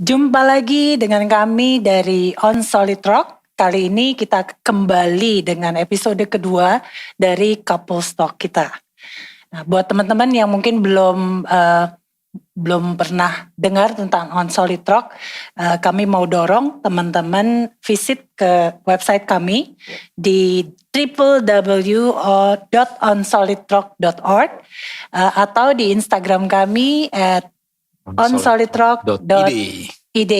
Jumpa lagi dengan kami dari On Solid Rock. Kali ini kita kembali dengan episode kedua dari Couple Talk kita. Nah, buat teman-teman yang mungkin belum pernah dengar tentang On Solid Rock, kami mau dorong teman-teman visit ke website kami di www.onsolidrock.org atau di Instagram kami @onsolidrock.id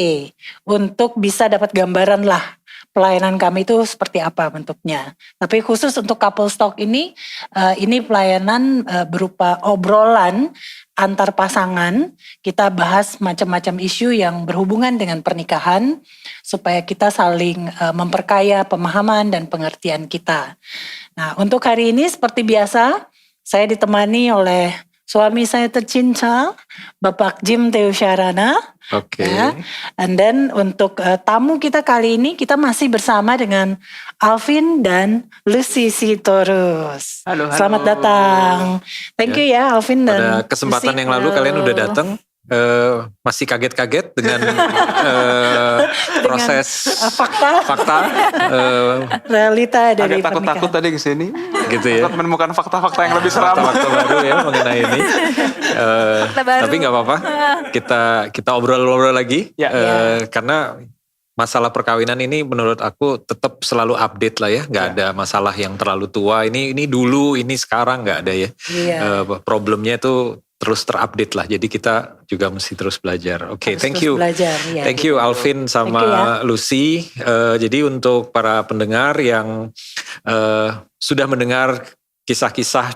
untuk bisa dapat gambaran lah pelayanan kami itu seperti apa bentuknya. Tapi khusus untuk couple talk ini pelayanan berupa obrolan antar pasangan. Kita bahas macam-macam isu yang berhubungan dengan pernikahan supaya kita saling memperkaya pemahaman dan pengertian kita. Nah, untuk hari ini seperti biasa saya ditemani oleh suami saya tercinta, Bapak Jim Teusyarana. Oke. Ya. And then untuk tamu kita kali ini kita masih bersama dengan Alvin dan Lucy Sitorus. Halo. Selamat datang. Thank you ya Alvin dan Pada kesempatan Lucy. yang lalu kalian udah datang. Masih kaget-kaget dengan proses fakta realita dari agak takut-takut tadi kesini gitu ya. Takut menemukan fakta-fakta yang lebih seram. Fakta baru ya mengenai ini. Tapi nggak apa-apa. Kita obrol-obrol lagi. Ya. Karena masalah perkawinan ini menurut aku tetap selalu update lah ya. Nggak ada masalah yang terlalu tua. Ini dulu, ini sekarang nggak ada ya. Problemnya itu terus terupdate lah. Jadi kita juga mesti terus belajar. Oke, thank you. Thank you Alvin sama Lucy. Jadi untuk para pendengar yang sudah mendengar kisah-kisah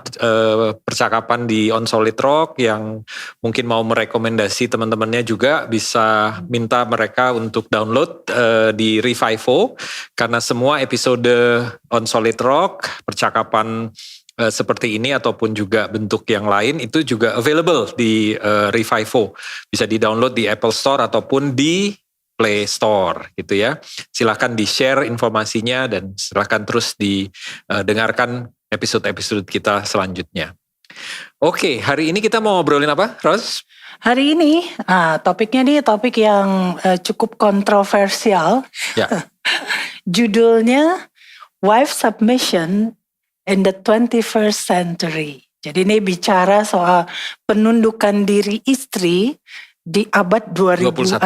percakapan di On Solid Rock yang mungkin mau merekomendasi teman-temannya juga bisa minta mereka untuk download di Revivo karena semua episode On Solid Rock percakapan seperti ini ataupun juga bentuk yang lain itu juga available di Revivo. Bisa di-download di Apple Store ataupun di Play Store gitu ya. Silahkan di-share informasinya dan silahkan terus didengarkan episode-episode kita selanjutnya. Oke, hari ini kita mau ngobrolin apa, Ros? Hari ini topiknya nih topik yang cukup kontroversial. Ya. Judulnya Wife Submission in the 21st Century. Jadi ini bicara soal penundukan diri istri di abad 21.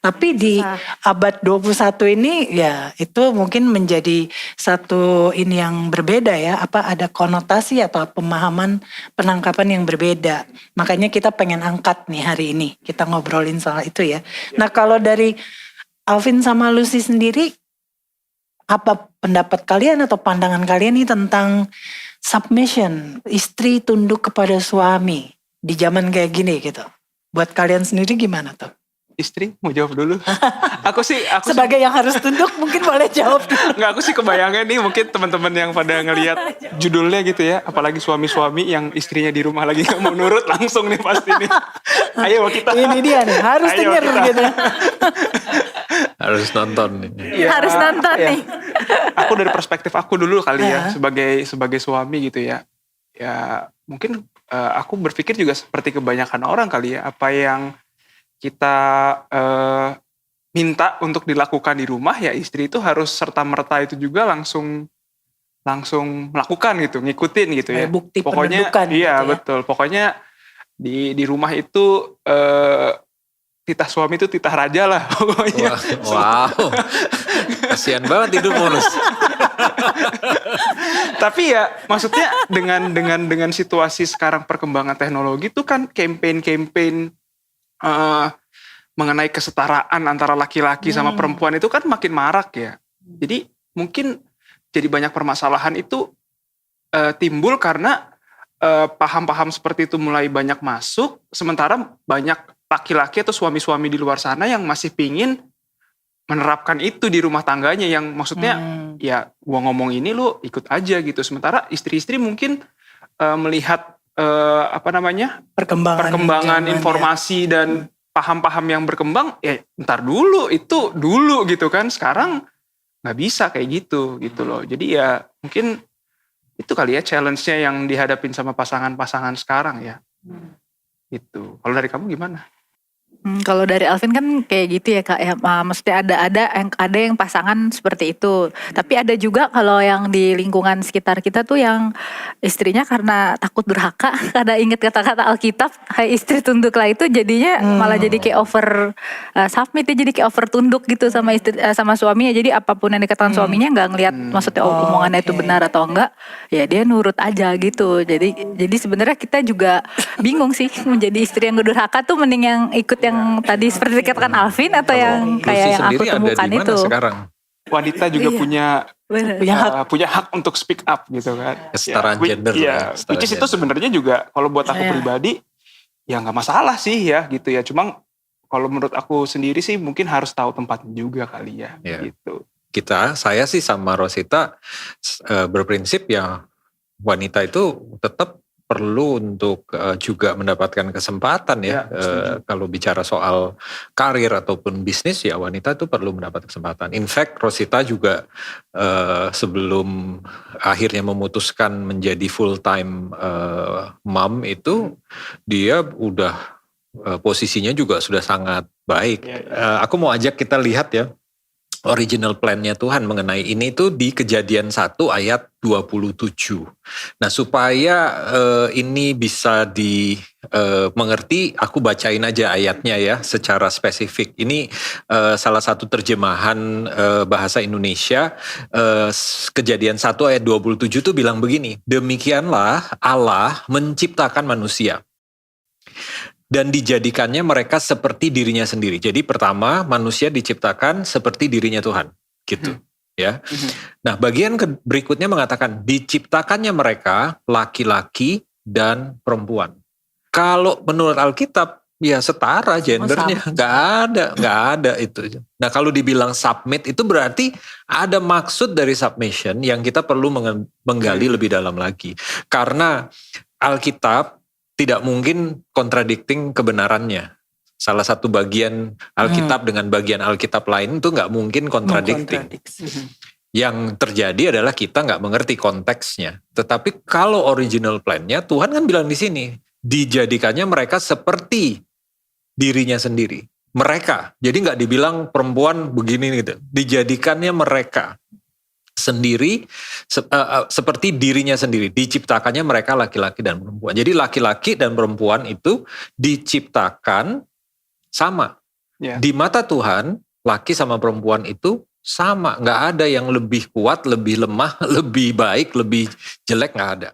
Tapi di abad 21 ini ya itu mungkin menjadi satu ini yang berbeda ya. Ada konotasi atau pemahaman penangkapan yang berbeda. Makanya kita pengen angkat nih hari ini. Kita ngobrolin soal itu ya. Nah kalau dari Alvin sama Lucy sendiri, apa pendapat kalian atau pandangan kalian nih tentang submission, istri tunduk kepada suami di zaman kayak gini gitu? Buat kalian sendiri gimana tuh? Istri mau jawab dulu. Aku sebagai yang harus tunduk mungkin boleh jawab dulu. Nggak, aku sih kebayangnya nih mungkin teman-teman yang pada ngelihat judulnya gitu ya, apalagi suami-suami yang istrinya di rumah lagi nggak mau nurut langsung nih pasti nih. Ayo kita. Ini dia nih harus denger gitu. Harus nonton ini. Ya, harus nonton nih. Aku dari perspektif aku dulu kali ya sebagai suami gitu ya. Ya mungkin aku berpikir juga seperti kebanyakan orang kali ya, apa yang kita minta untuk dilakukan di rumah ya istri itu harus serta-merta itu juga langsung melakukan gitu, ngikutin gitu ya. Bukti pokoknya penundukan. Iya gitu ya. Betul. Pokoknya di rumah itu titah suami itu titah raja lah pokoknya. Wow. Kasian banget hidup mulus. Tapi ya maksudnya dengan situasi sekarang perkembangan teknologi itu kan campaign mengenai kesetaraan antara laki-laki sama perempuan itu kan makin marak ya. Jadi mungkin jadi banyak permasalahan itu timbul karena paham-paham seperti itu mulai banyak masuk, sementara banyak laki-laki atau suami-suami di luar sana yang masih pingin menerapkan itu di rumah tangganya, yang maksudnya ya gua ngomong ini lu ikut aja gitu. Sementara istri-istri mungkin melihat perkembangan informasi dan paham-paham yang berkembang, ya ntar dulu itu dulu gitu kan, sekarang nggak bisa kayak gitu loh. Jadi ya mungkin itu kali ya challenge-nya yang dihadapin sama pasangan-pasangan sekarang ya. Gitu. Kalau dari kamu gimana? Kalau dari Alvin kan kayak gitu ya Kak ya, maksudnya ada yang pasangan seperti itu. Tapi ada juga kalau yang di lingkungan sekitar kita tuh yang istrinya karena takut durhaka, karena inget kata-kata Alkitab, hai istri tunduklah, itu jadinya malah jadi kayak over submit ya, jadi kayak over tunduk gitu sama istri, sama suaminya. Jadi apapun yang dikatakan suaminya nggak ngelihat maksudnya omongannya itu Oke. benar atau enggak, ya dia nurut aja gitu. Jadi sebenarnya kita juga bingung sih, menjadi istri yang durhaka tuh mending yang ikut yang tadi seperti dikatakan Alvin atau yang Lucy kayak yang aku sendiri ada temukan di mana itu. sekarang? Wanita juga Iya. punya Bener. punya hak untuk speak up gitu kan. Kesetaraan gender lah ya, kesetaraan Which is itu gender. sebenarnya juga kalau buat aku Iya. pribadi ya nggak masalah sih ya gitu ya. Cuma kalau menurut aku sendiri sih mungkin harus tahu tempatnya juga kali ya Iya. gitu. Saya sih sama Rosita berprinsip ya wanita itu tetap perlu untuk juga mendapatkan kesempatan ya. Ya, setuju. Kalau bicara soal karir ataupun bisnis ya wanita itu perlu mendapat kesempatan. In fact Rosita juga sebelum akhirnya memutuskan menjadi full time mom itu dia udah posisinya juga sudah sangat baik. Ya. Aku mau ajak kita lihat ya original plan-nya Tuhan mengenai ini tuh di Kejadian 1 ayat 27. Nah supaya ini bisa dimengerti, aku bacain aja ayatnya ya secara spesifik. Ini salah satu terjemahan bahasa Indonesia. Kejadian 1 ayat 27 tuh bilang begini, demikianlah Allah menciptakan manusia dan dijadikannya mereka seperti dirinya sendiri. Jadi pertama manusia diciptakan seperti dirinya Tuhan, gitu ya. Nah bagian berikutnya mengatakan diciptakannya mereka laki-laki dan perempuan. Kalau menurut Alkitab ya setara gendernya, nggak ada itu. Nah kalau dibilang submit itu berarti ada maksud dari submission yang kita perlu menggali lebih dalam lagi. Karena Alkitab tidak mungkin contradicting kebenarannya. Salah satu bagian Alkitab dengan bagian Alkitab lain itu nggak mungkin contradicting. Yang terjadi adalah kita nggak mengerti konteksnya. Tetapi kalau original plan-nya Tuhan kan bilang di sini, dijadikannya mereka seperti dirinya sendiri. Mereka, jadi nggak dibilang perempuan begini gitu. Dijadikannya mereka sendiri seperti dirinya sendiri, diciptakannya mereka laki-laki dan perempuan. Jadi laki-laki dan perempuan itu diciptakan sama. Di mata Tuhan laki sama perempuan itu sama, nggak ada yang lebih kuat, lebih lemah, lebih baik, lebih jelek, nggak ada.